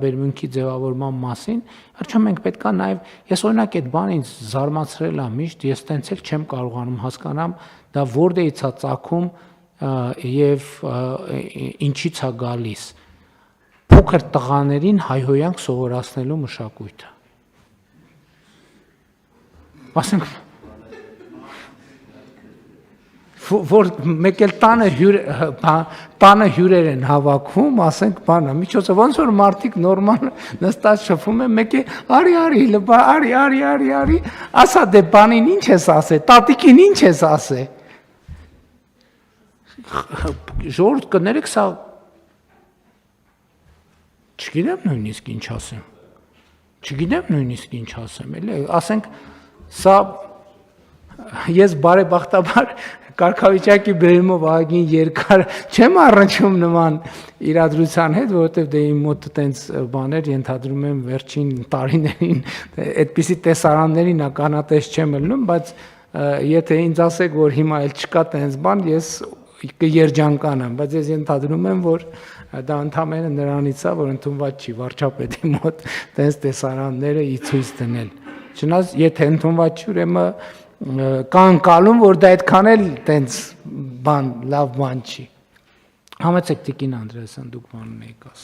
Վերմունքի ձևավորման մասին, հրճա մենք պետքա նաև, ես օրինակ այդ բանից զարմացրել եմ միշտ, ես տենց էլ չեմ կարողանում հասկանամ, դա որտեղից է ծագում եւ ինչից է գալիս։ Փոքր տղաներին հայհոյանք սովորացնելու մշակույթը։ Ասենք որ մեկ էլ տանը հյուրեր են հավաքում, ասենք բանը, միջոցը ոնց որ մարդիկ նորմալ նստած շփվում են, մեկ է արի, ասա դե բանին ինչ ես ասե, տատիկին ինչ ես ասե։ Ժողովուրդ կներեք, սա չգիտեմ նույնիսկ ինչ ասեմ, էլի, ասենք սա ես բարեբախտաբար կարգավիճակի բերումով ահագին երկար չեմ առնչում նման իրադրության հետ, որովհետև դե իմ մոտ տենց բաներ ենթադրում եմ վերջին տարիներին այդպիսի տեսարաններին ականատես չեմ ելնում, բայց եթե ինձ ասեք, որ հիմա էլ չկա տենց բան, ես կերջանկանամ, բայց ես ենթադրում եմ, որ դա ընդամենը նրանից է, որ ընդունված չի վարչապետի մոտ տենց տեսարանները ի ցույց դնել։ Չնայած եթե ընդունված չի, ուրեմն կան կալում, որ դա այդքան էլ տենց բան, լավ բան չի։ Համեցեք Տիկին Անդրեասյան, դուք բան ունեիք ասել։